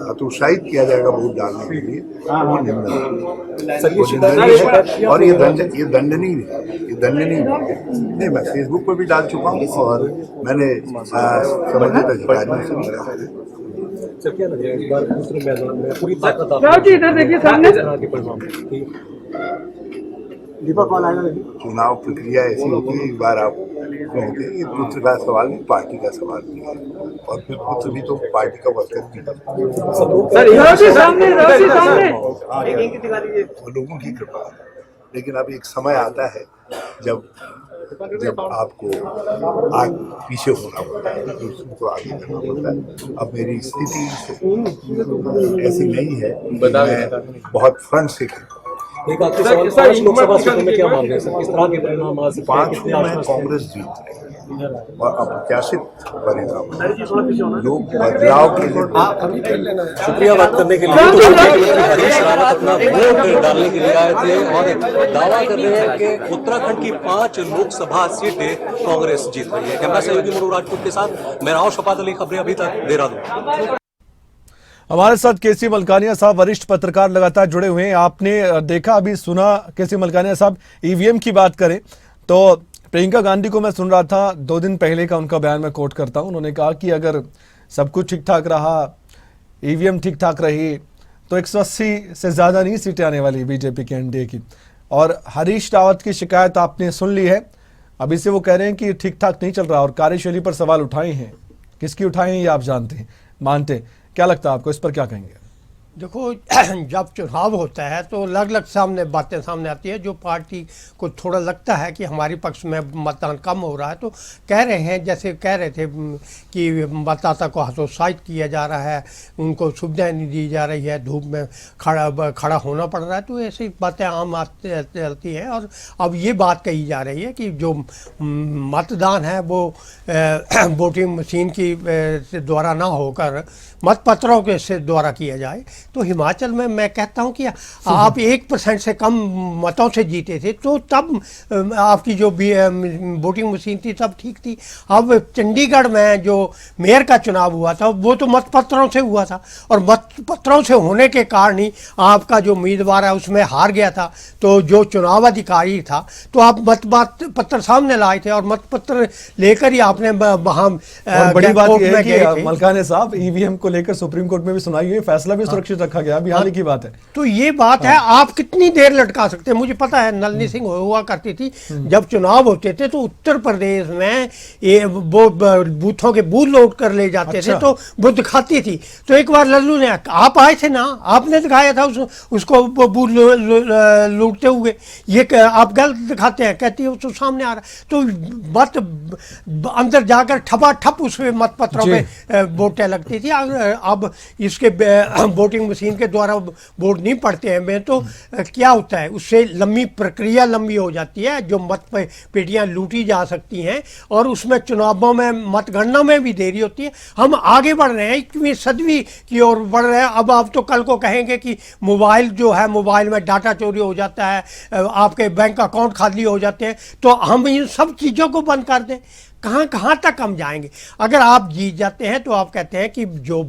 हतोत्साहित किया जाएगा वोट डालने के लिए, वो निंदनीय है और ये दंडनीय नहीं। मैं फेसबुक पर भी डाल चुका हूँ और मैंने संबंधित अधिकारियों से मिला है। क्या लग रहा है इस बार दूसरे मैदान में पूरी ताकत चुनाव प्रक्रिया ऐसी होती है, एक बार आप होते हैं, ये पुत्र का सवाल नहीं पार्टी का सवाल भी है और फिर पुत्र भी तो पार्टी का वर्कर भी लोगों की कृपा। लेकिन अब एक समय आता है जब आपको आगे पीछे होना पड़ता है, दूसरों को आगे करना पड़ता है। अब मेरी स्थिति ऐसी नहीं है, मैं बहुत फ्रंट से एक आखिरी सवाल, 5 लोकसभा सीटों में क्या मान रहे हैं सर, किस तरह के परिणाम आ सकते हैं? 5 में कांग्रेस जीत रही है और अप्रत्याशित परिणाम लोग बदलाव के लिए। शुक्रिया बात करने के लिए। तो हरीश रावत अपना वोट डालने के लिए आए थे और दावा कर रहे हैं कि उत्तराखंड की 5 लोकसभा सीटें कांग्रेस जीत रही है। कैमरा सहयोगी मनोज राजपूत के साथ मैं राव शफात अली, खबरें अभी तक देहरादून। हमारे साथ केसी मलकानिया साहब वरिष्ठ पत्रकार लगातार जुड़े हुए हैं। आपने देखा अभी सुना केसी मलकानिया साहब, ईवीएम की बात करें तो प्रियंका गांधी को मैं सुन रहा था 2 दिन पहले का उनका बयान मैं कोट करता हूं। उन्होंने कहा कि अगर सब कुछ ठीक ठाक रहा, ईवीएम ठीक ठाक रही तो 180 से ज़्यादा नहीं सीटें आने वाली बीजेपी के एनडीए की। और हरीश रावत की शिकायत आपने सुन ली है, अभी से वो कह रहे हैं कि ठीक ठाक नहीं चल रहा और कार्यशैली पर सवाल उठाए हैं। किसकी उठाए हैं ये आप जानते हैं, मानते हैं। क्या लगता है आपको, इस पर क्या कहेंगे? देखो, जब चुनाव होता है तो अलग अलग बातें सामने आती है। जो पार्टी को थोड़ा लगता है कि हमारे पक्ष में मतदान कम हो रहा है तो कह रहे हैं, जैसे कह रहे थे कि मतदाता को हतोत्साहित किया जा रहा है, उनको सुविधाएं नहीं दी जा रही है, धूप में खड़ा होना पड़ रहा है, तो ऐसी बातें आम चलती हैं। और अब ये बात कही जा रही है कि जो मतदान है वो वोटिंग मशीन की द्वारा ना होकर मतपत्रों के से द्वारा किया जाए। तो हिमाचल में मैं कहता हूं कि आप 1% से कम मतों से जीते थे तो तब आपकी जो वोटिंग मशीन थी तब ठीक थी। अब चंडीगढ़ में जो मेयर का चुनाव हुआ था वो तो मतपत्रों से हुआ था और मतपत्रों से होने के कारण ही आपका जो उम्मीदवार है उसमें हार गया था। तो जो चुनाव अधिकारी था तो आप मतपत्र सामने लाए थे और मतपत्र लेकर ही आपने वहाँ बड़ी बात यह है कि मलकानिया साहब ईवीएम को लेकर सुप्रीम कोर्ट में भी सुनाई हुई, फैसला भी सुरक्षित सुरक्षित रखा गया, अभी हाल ही की बात है। तो ये बात है, आप कितनी देर लटका सकते हैं। मुझे पता है नलिनी सिंह हुआ करती थी जब चुनाव होते थे तो उत्तर प्रदेश में ये वो बूथों के बूथ लौट कर ले जाते थे, तो वो दिखाती थी। तो एक बार लल्लू ने, आप आए थे ना, आपने दिखाया था उसको बूथ लूटते हुए, ये आप गलत दिखाते हैं, कहती है उसको सामने आ रहा। तो मत अंदर जाकर ठपा ठप उसमें मत पत्रों पे वोटें लगती थी। अब इसके वोटिंग मशीन के द्वारा वोट नहीं पड़ते हैं में, तो क्या होता है, उससे लंबी प्रक्रिया लंबी हो जाती है, जो मत पेटियां लूटी जा सकती हैं और उसमें चुनावों में मतगणना में भी देरी होती है। हम आगे बढ़ रहे हैं, 21वीं सदी की ओर बढ़ रहे हैं। अब आप तो कल को कहेंगे कि मोबाइल जो है, मोबाइल में डाटा चोरी हो जाता है, आपके बैंक अकाउंट खाली हो जाते हैं, तो हम इन सब चीज़ों को बंद कर दें। कहाँ तक हम जाएंगे? अगर आप जीत जाते हैं तो आप कहते हैं कि जो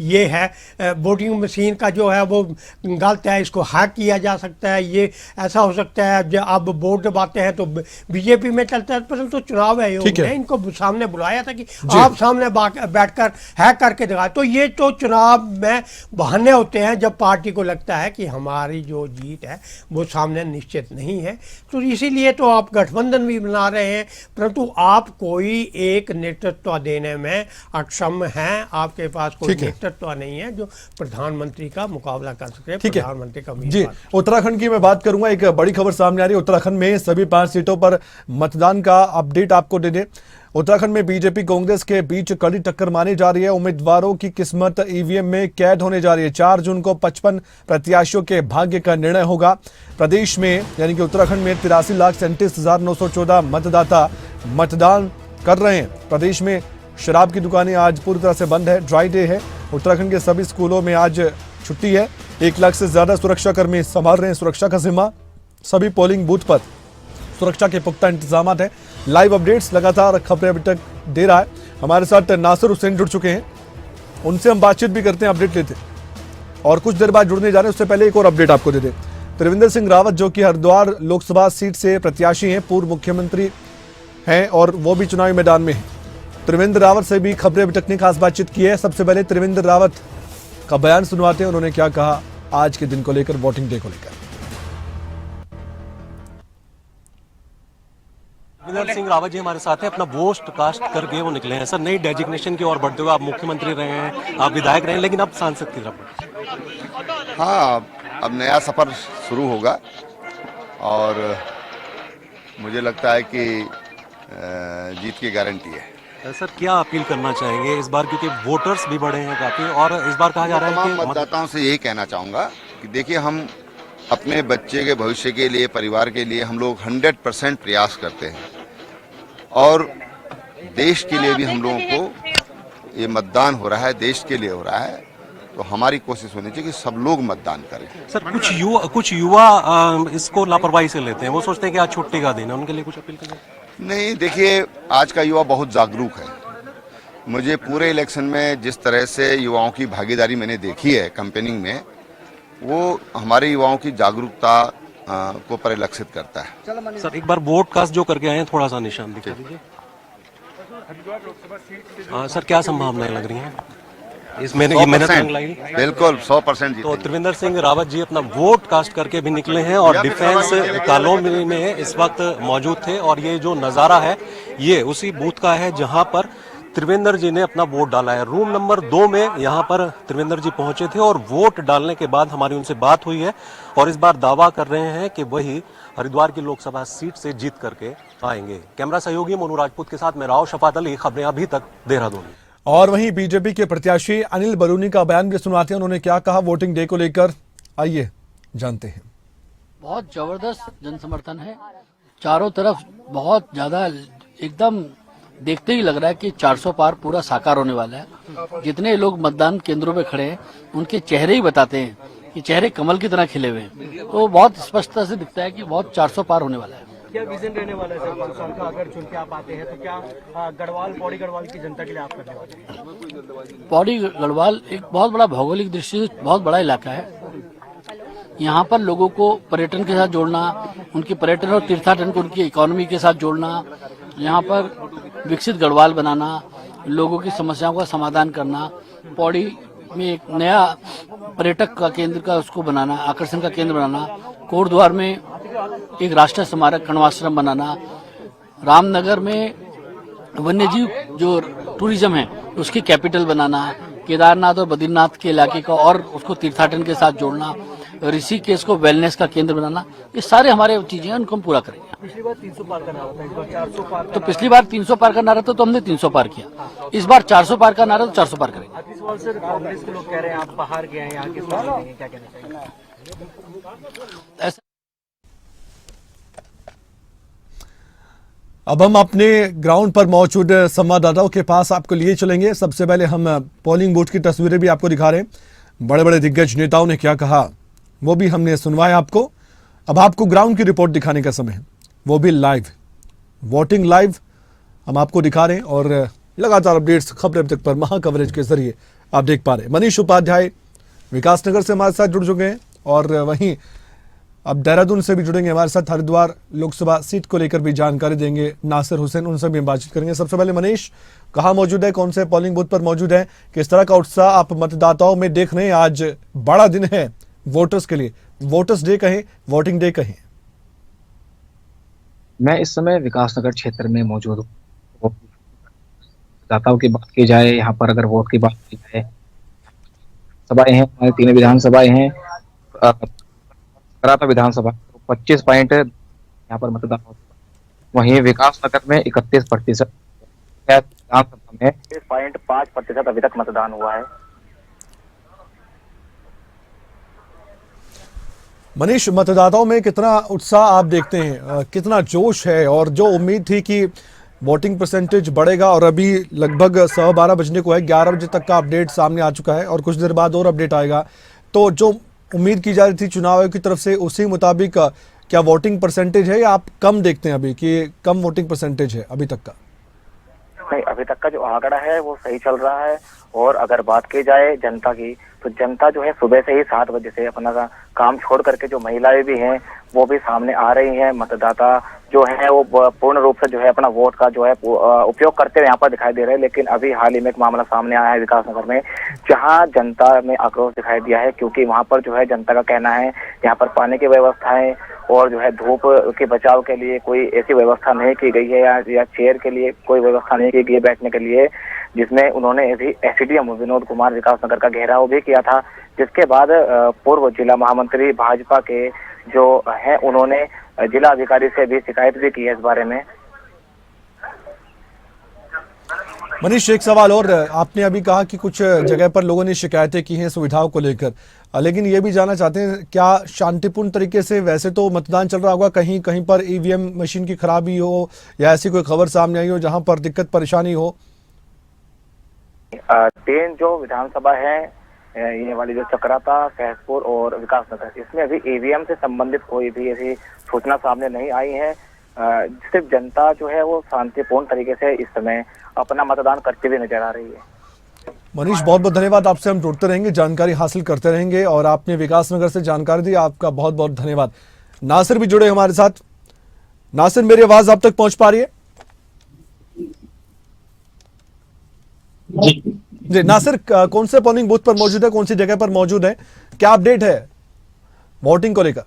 ये है वोटिंग मशीन का जो है वो गलत है, इसको हैक किया जा सकता है, ये ऐसा हो सकता है। जब आप वोट दबाते हैं तो बीजेपी में चलता है, परंतु चुनाव आयोग ने इनको सामने बुलाया था कि आप सामने बैठकर हैक करके दिखाए। तो ये तो चुनाव में बहाने होते हैं जब पार्टी को लगता है कि हमारी जो जीत है वो सामने निश्चित नहीं है। तो इसीलिए तो आप गठबंधन भी बना रहे हैं, परंतु आपको कोई एक नेतृत्व देने में अक्षम है। आपके पास कोई नेतृत्व नहीं है जो प्रधानमंत्री का मुकाबला कर सके। प्रधानमंत्री का जी, उत्तराखंड की मैं बात करूंगा। एक बड़ी खबर सामने आ रही है, उत्तराखंड में सभी 5 सीटों पर मतदान का अपडेट आपको दे दे। उत्तराखंड में बीजेपी कांग्रेस के बीच कड़ी टक्कर मानी जा रही है। उम्मीदवारों की किस्मत ईवीएम में कैद होने जा रही है। 4 जून को 55 प्रत्याशियों के भाग्य का निर्णय होगा। प्रदेश में यानी कि उत्तराखंड में 83,37,914 मतदाता मतदान कर रहे हैं। प्रदेश में शराब की दुकानें आज पूरी तरह से बंद है, ड्राई डे है। उत्तराखंड के सभी स्कूलों में आज छुट्टी है। 1 लाख से ज्यादा सुरक्षाकर्मी संभाल रहे हैं सुरक्षा का जिम्मा। सभी पोलिंग बूथ पर सुरक्षा के पुख्ता इंतजाम हैं। लाइव अपडेट्स लगातार खबरें अभी तक दे रहा है। हमारे साथ नासिर हुसैन जुड़ चुके हैं, उनसे हम बातचीत भी करते हैं, अपडेट लेते हैं और कुछ देर बाद जुड़ने जा रहे हैं। उससे पहले एक और अपडेट आपको दे दें। त्रिवेंद्र सिंह रावत जो कि हरिद्वार लोकसभा सीट से प्रत्याशी हैं, पूर्व मुख्यमंत्री हैं और वो भी चुनावी मैदान में हैं। त्रिवेंद्र रावत से भी खबरें अभी तक ने खास बातचीत की है। सबसे पहले त्रिवेंद्र रावत का बयान सुनवाते हैं, उन्होंने क्या कहा आज के दिन को लेकर, वोटिंग डे को लेकर। त्रिवेंद्र सिंह रावत जी हमारे साथ हैं, अपना वोट कास्ट करके वो निकले हैं। सर, नई डेजिग्नेशन की ओर बढ़ते हुए आप मुख्यमंत्री रहे हैं, आप विधायक रहे हैं, लेकिन अब सांसद की तरफ। हाँ, अब नया सफर शुरू होगा और मुझे लगता है कि जीत की गारंटी है। सर, क्या अपील करना चाहेंगे इस बार, क्योंकि वोटर्स भी बढ़े हैं काफी और इस बार कहा जा रहा है कि मतदाताओं से यही कहना चाहूँगा कि देखिए, हम अपने बच्चे के भविष्य के लिए, परिवार के लिए हम लोग 100% प्रयास करते हैं और देश के लिए भी हम लोगों को ये मतदान हो रहा है, देश के लिए हो रहा है, तो हमारी कोशिश होनी चाहिए कि सब लोग मतदान करें। सर, कुछ युवा इसको लापरवाही से लेते हैं, वो सोचते हैं कि आज छुट्टी का दिन है, उनके लिए कुछ अपील करें? नहीं, देखिए, आज का युवा बहुत जागरूक है। मुझे पूरे इलेक्शन में जिस तरह से युवाओं की भागीदारी मैंने देखी है कैंपेनिंग में, वो हमारे युवाओं की जागरूकता को परिलक्षित करता है। सर, एक बार वोट कास्ट जो करके आए हैं, थोड़ा सा निशान दिखा दीजिए। सर, क्या संभावनाएं लग रही हैं इसमें? ये मेहनत बिल्कुल 100% तो त्रिवेंद्र सिंह रावत जी अपना वोट कास्ट करके भी निकले हैं और डिफेंस कॉलोनी में इस वक्त मौजूद थे और ये जो नज़ारा है ये उसी बूथ का है जहां पर त्रिवेंद्र जी ने अपना वोट डाला है। रूम नंबर 2 में यहाँ पर त्रिवेंद्र जी पहुंचे थे और वोट डालने के बाद हमारी उनसे बात हुई है और इस बार दावा कर रहे हैं कि वही हरिद्वार की लोकसभा सीट से जीत करके आएंगे। कैमरा सहयोगी मोनू राजपूत के साथ मैं राव शफात अली, खबरें अभी तक देहरादून। और वहीं बीजेपी के प्रत्याशी अनिल बरूनी का बयान भी सुनाते हैं, उन्होंने क्या कहा वोटिंग डे को लेकर, आइए जानते हैं। बहुत जबरदस्त जन समर्थन है, चारों तरफ बहुत ज्यादा, एकदम देखते ही लग रहा है कि 400 पार पूरा साकार होने वाला है। जितने लोग मतदान केंद्रों में खड़े हैं उनके चेहरे ही बताते हैं कि चेहरे कमल की तरह खिले हुए हैं, तो बहुत स्पष्टता से दिखता है कि बहुत 400 पार होने वाला है। क्या विजन रहने वाला है सर 5 साल का, अगर चुन के आप आते हैं तो क्या पौड़ी गढ़वाल की जनता के लिए आप करने वाले हैं? पौड़ी गढ़वाल एक बहुत बड़ा भौगोलिक दृष्टि से बहुत बड़ा इलाका है। यहाँ पर लोगों को पर्यटन के साथ जोड़ना, उनकी पर्यटन और तीर्थाटन को उनकी इकोनॉमी के साथ जोड़ना, यहाँ पर विकसित गढ़वाल बनाना, लोगों की समस्याओं का समाधान करना, पौड़ी में एक नया पर्यटक का केंद्र का उसको बनाना, आकर्षण का केंद्र बनाना, कोटद्वार में एक राष्ट्रीय स्मारक कण्वाश्रम बनाना, रामनगर में वन्यजीव जो टूरिज्म है उसकी कैपिटल बनाना, केदारनाथ और बद्रीनाथ के इलाके का और उसको तीर्थाटन के साथ जोड़ना, ऋषिकेश को वेलनेस का केंद्र बनाना, ये सारे हमारे चीजें हैं, उनको हम पूरा करेंगे। पिछली बार 300 पार का नारा था, इस बार 400 पार। तो पिछली बार 300 पार का नारा था तो हमने 300 पार किया, इस बार 400 पार का नारा तो 400 पार करेंगे। इस सवाल से कांग्रेस के लोग कह रहे हैं आप बाहर गए हैं, यहाँ के सवाल देंगे, क्या कहना चाहिए? ऐसा अब हम अपने ग्राउंड पर मौजूद संवाददाताओं के पास आपको लिए चलेंगे। सबसे पहले हम पोलिंग बूथ की तस्वीरें भी आपको दिखा रहे हैं। बड़े बड़े दिग्गज नेताओं ने क्या कहा वो भी हमने सुनवाया आपको। अब आपको ग्राउंड की रिपोर्ट दिखाने का समय है, वो भी लाइव, वोटिंग लाइव हम आपको दिखा रहे हैं और लगातार अपडेट्स खबरें अब तक पर महा कवरेज के जरिए आप देख पा रहे हैं। मनीष उपाध्याय विकासनगर से हमारे साथ जुड़ चुके हैं और वहीं अब देहरादून से भी जुड़ेंगे हमारे साथ। हरिद्वार लोकसभा सीट को लेकर भी जानकारी देंगे नासिर हुसैन, उनसे भी बातचीत करेंगे। सबसे पहले मनीष, कहाँ मौजूद है, कौन से पोलिंग बूथ पर मौजूद है, किस तरह का उत्साह आप मतदाताओं में देख रहे हैं? आज बड़ा दिन है वोटर्स के लिए, वोटर्स डे कहें, वोटिंग डे कहें। मैं इस समय विकासनगर क्षेत्र में मौजूद हूँ। मतदाताओं की बात की जाए, यहाँ पर अगर वोट की बात की जाए, सभाएं हैं, हमारी 3 विधानसभाएं हैं। विधानसभा 25 यहाँ पर मतदान होता है। वहीं विकासनगर में 31%, विधानसभा में 5% अभी तक मतदान हुआ है। मनीष, मतदाताओं में कितना उत्साह आप देखते हैं, कितना जोश है? और जो उम्मीद थी कि वोटिंग परसेंटेज बढ़ेगा और अभी लगभग 12:15 बजने को है, 11 बजे तक का अपडेट सामने आ चुका है और कुछ देर बाद और अपडेट आएगा, तो जो उम्मीद की जा रही थी चुनाव आयोग की तरफ से उसी मुताबिक क्या वोटिंग परसेंटेज है या आप कम देखते हैं अभी कि कम वोटिंग परसेंटेज है अभी तक का? नहीं, अभी तक का जो आंकड़ा है वो सही चल रहा है। और अगर बात की जाए जनता की, तो जनता जो है सुबह से ही 7 बजे से अपना काम छोड़ करके जो महिलाएं भी हैं वो भी सामने आ रही हैं। मतदाता जो है वो पूर्ण रूप से जो है अपना वोट का जो है उपयोग करते हुए यहाँ पर दिखाई दे रहे हैं। लेकिन अभी हाल ही में एक मामला सामने आया है विकासनगर में, जहाँ जनता में आक्रोश दिखाई दिया है, क्योंकि वहाँ पर जो है जनता का कहना है यहाँ पर पानी की व्यवस्थाएं और जो है धूप के बचाव के लिए कोई ऐसी व्यवस्था नहीं की गई है, या चेयर के लिए कोई व्यवस्था नहीं की गई है बैठने के लिए, जिसमें उन्होंने अभी एसडीएम विनोद कुमार विकासनगर का घेराव भी किया था। जिसके बाद पूर्व जिला महामंत्री भाजपा के जो है उन्होंने जिला अधिकारी से भी शिकायत भी की है इस बारे में। मनीष, एक सवाल और, आपने अभी कहा कि कुछ जगह पर लोगों ने शिकायतें की हैं सुविधाओं को लेकर, लेकिन ये भी जानना चाहते हैं क्या शांतिपूर्ण तरीके से वैसे तो मतदान चल रहा होगा, कहीं कहीं पर ईवीएम मशीन की खराबी हो या ऐसी कोई खबर सामने आई हो जहां पर दिक्कत परेशानी हो? 3 जो विधानसभा है, ये वाली जो चक्राता, सहसपुर और विकासनगर, इसमें अभी ईवीएम से संबंधित कोई भी ऐसी सूचना सामने नहीं आई है। सिर्फ जनता जो है वो शांतिपूर्ण तरीके से इस समय अपना मतदान करते हुए नजर आ रही है। मनीष, बहुत बहुत धन्यवाद, आपसे हम जुड़ते रहेंगे, जानकारी हासिल करते रहेंगे और आपने विकासनगर से जानकारी दी, आपका बहुत बहुत धन्यवाद। नासिर भी जुड़े हमारे साथ। नासिर, मेरी आवाज आप तक पहुंच पा रही है? जी नासिर, कौन से पोलिंग बूथ पर मौजूद है, कौन सी जगह पर मौजूद है, क्या अपडेट है वोटिंग को लेकर?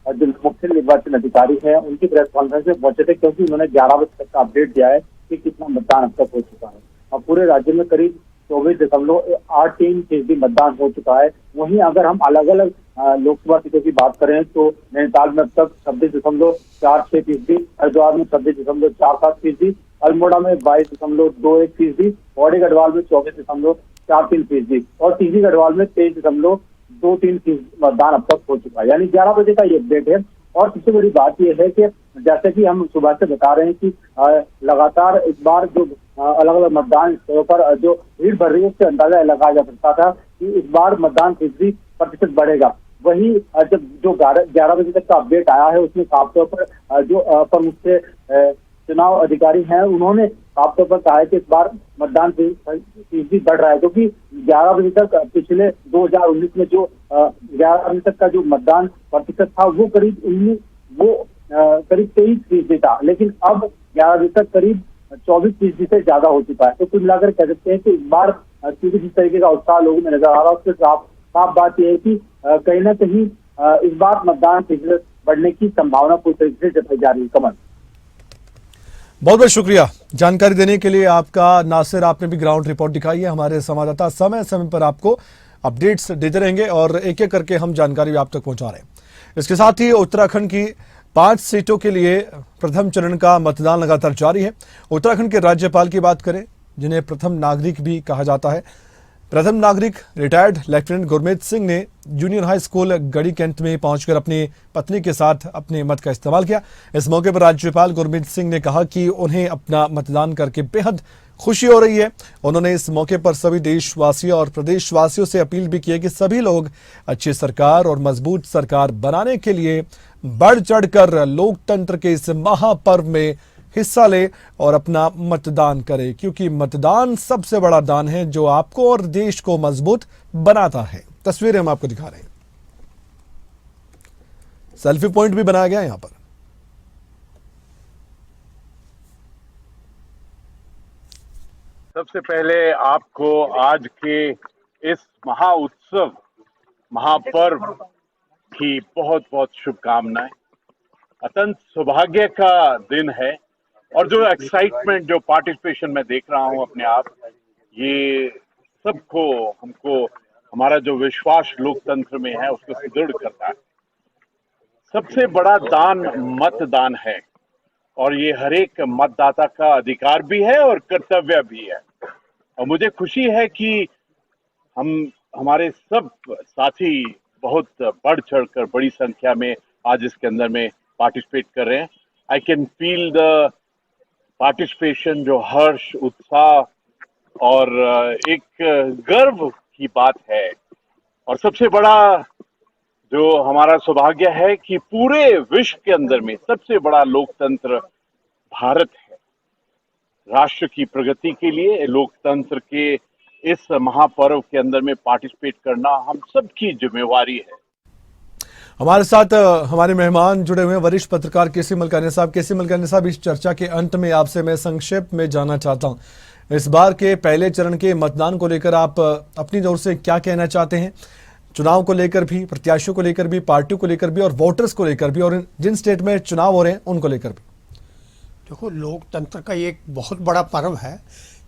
जो मुख्य निर्वाचन अधिकारी है उनकी प्रेस कॉन्फ्रेंस में पहुंचे थे, क्योंकि उन्होंने 11 बजे तक का अपडेट दिया है कि कितना मतदान अब तक हो चुका है। अब पूरे राज्य में करीब 24.83% मतदान हो चुका है। वहीं अगर हम अलग अलग लोकसभा सीटों की बात करें तो नैनीताल में अब तक 26.46%, हरिद्वार में 26.47%, अल्मोड़ा में 22.21%, पौड़ी गढ़वाल में 24.43% और टीजी गढ़वाल में 23.23% मतदान अब तक हो चुका है। यानी 11 बजे का ये अपडेट है। और सबसे बड़ी बात यह है कि जैसे कि हम सुबह से बता रहे हैं कि लगातार इस बार जो अलग अलग मतदान स्थलों पर जो भीड़ बढ़ रही है उससे अंदाजा लगाया जा सकता था कि इस बार मतदान 30% बढ़ेगा। वही जब जो 11 बजे तक का अपडेट आया है उसमें साफ तौर पर जो अपर मुख्य चुनाव अधिकारी हैं उन्होंने साफ तौर पर कहा है कि इस बार मतदान 30% बढ़ रहा है, क्योंकि 11 बजे तक पिछले 2019 में जो 11 बजे तक का जो मतदान प्रतिशत था वो करीब 23% था, लेकिन अब 11 बजे तक करीब 24% से ज्यादा हो चुका है। तो कुल मिलाकर कह सकते हैं कि इस बार क्योंकि जिस तरीके का उत्साह लोगों में नजर आ रहा है उससे साफ बात यह है कि कहीं ना कहीं इस बार मतदान प्रतिशत बढ़ने की संभावना पूरी तरीके से जताई जा रही है। कमल, बहुत बहुत शुक्रिया जानकारी देने के लिए आपका नासिर। आपने भी ग्राउंड रिपोर्ट दिखाई है। हमारे संवाददाता समय समय पर आपको अपडेट्स देते रहेंगे और एक एक करके हम जानकारी आप तक पहुंचा रहे हैं। इसके साथ ही उत्तराखंड की 5 सीटों के लिए प्रथम चरण का मतदान लगातार जारी है। उत्तराखंड के राज्यपाल की बात करें, जिन्हें प्रथम नागरिक भी कहा जाता है, प्रथम नागरिक रिटायर्ड लेफ्टिनेंट गुरमीत सिंह ने जूनियर हाई स्कूल गढ़ी कैंट में पहुंचकर अपनी पत्नी के साथ अपने मत का इस्तेमाल किया। इस मौके पर राज्यपाल गुरमीत सिंह ने कहा कि उन्हें अपना मतदान करके बेहद खुशी हो रही है। उन्होंने इस मौके पर सभी देशवासियों और प्रदेशवासियों से अपील भी की है कि सभी लोग अच्छी सरकार और मजबूत सरकार बनाने के लिए बढ़ चढ़कर लोकतंत्र के इस महापर्व में हिस्सा ले और अपना मतदान करे, क्योंकि मतदान सबसे बड़ा दान है जो आपको और देश को मजबूत बनाता है। तस्वीरें हम आपको दिखा रहे हैं। सेल्फी पॉइंट भी बनाया गया यहां पर। सबसे पहले आपको आज के इस महाउत्सव महापर्व की बहुत बहुत शुभकामनाएं। अत्यंत सौभाग्य का दिन है और जो एक्साइटमेंट, जो पार्टिसिपेशन मैं देख रहा हूं अपने आप, ये सबको हमको हमारा जो विश्वास लोकतंत्र में है उसको सुदृढ़ करता है। सबसे बड़ा दान मतदान है और ये हर एक मतदाता का अधिकार भी है और कर्तव्य भी है। और मुझे खुशी है कि हमारे सब साथी बहुत बढ़ चढ़कर बड़ी संख्या में आज इसके अंदर में पार्टिसिपेट कर रहे हैं। I can feel the participation, जो हर्ष, उत्साह और एक गर्व की बात है। और सबसे बड़ा जो हमारा सौभाग्य है कि पूरे विश्व के अंदर में सबसे बड़ा लोकतंत्र भारत है। राष्ट्र की प्रगति के लिए लोकतंत्र के इस महापर्व के अंदर में पार्टिसिपेट करना हम सबकी जिम्मेवारी है। हमारे साथ हमारे मेहमान जुड़े हुए हैं, वरिष्ठ पत्रकार केसी मलकानी साहब। केसी मलकानी साहब, इस चर्चा के अंत में आपसे मैं संक्षेप में जानना चाहता हूं, इस बार के पहले चरण के मतदान को लेकर आप अपनी ओर से क्या कहना चाहते हैं? चुनाव को लेकर भी, प्रत्याशियों को लेकर भी, पार्टियों को लेकर भी और वोटर्स को लेकर भी, और जिन स्टेट में चुनाव हो रहे हैं उनको लेकर भी। देखो, लोकतंत्र का ये एक बहुत बड़ा पर्व है।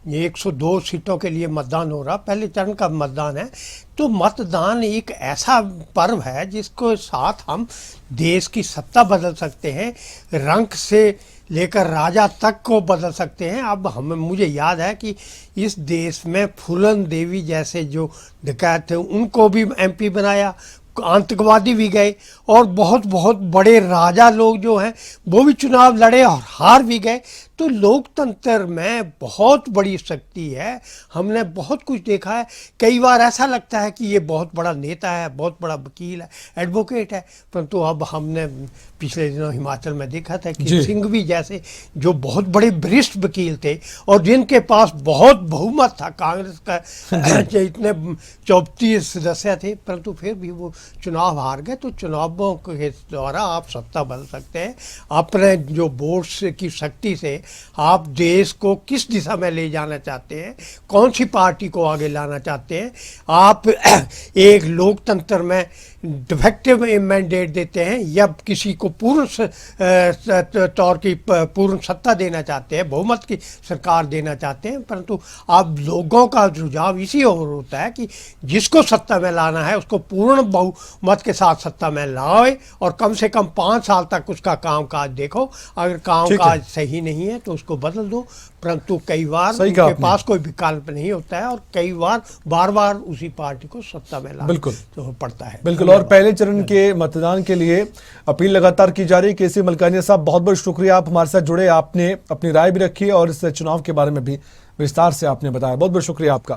ये 102 सीटों के लिए मतदान हो रहा, पहले चरण का मतदान है। तो मतदान एक ऐसा पर्व है जिसको साथ हम देश की सत्ता बदल सकते हैं, रंक से लेकर राजा तक को बदल सकते हैं। अब मुझे याद है कि इस देश में फूलन देवी जैसे जो डकैत थे उनको भी MP बनाया, आतंकवादी भी गए और बहुत बहुत बड़े राजा लोग जो हैं वो भी चुनाव लड़े और हार भी गए। तो लोकतंत्र में बहुत बड़ी शक्ति है। हमने बहुत कुछ देखा है। कई बार ऐसा लगता है कि ये बहुत बड़ा नेता है, बहुत बड़ा वकील है, एडवोकेट है, परंतु अब हमने पिछले दिनों हिमाचल में देखा था कि सिंघवी जैसे जो बहुत बड़े वरिष्ठ वकील थे और जिनके पास बहुत बहुमत था, कांग्रेस का इतने 34 सदस्य थे, परंतु फिर भी वो चुनाव हार गए। तो चुनावों के द्वारा आप सत्ता बदल सकते हैं। अपने जो वोट्स की शक्ति से आप देश को किस दिशा में ले जाना चाहते हैं, कौन सी पार्टी को आगे लाना चाहते हैं। आप एक लोकतंत्र में डिफेक्टिव मैंडेट देते हैं या किसी को पूर्ण तौर की पूर्ण सत्ता देना चाहते हैं, बहुमत की सरकार देना चाहते हैं, परंतु आप लोगों का रुझाव इसी ओर होता है कि जिसको सत्ता में लाना है उसको पूर्ण बहुमत के साथ सत्ता में लाए और कम से कम 5 साल तक उसका कामकाज देखो। अगर कामकाज सही नहीं है तो उसको बदल दो, परंतु कई बार उनके पास कोई विकल्प नहीं होता है और कई बार बार बार उसी पार्टी को सत्ता में लाना तो पड़ता है। बिल्कुल। और पहले चरण के मतदान के लिए अपील लगातार की जा रही है। केसी मलकानी साहब, बहुत बहुत शुक्रिया, आप हमारे साथ जुड़े, आपने अपनी राय भी रखी और इस चुनाव के बारे में भी विस्तार से आपने बताया। बहुत बहुत शुक्रिया आपका।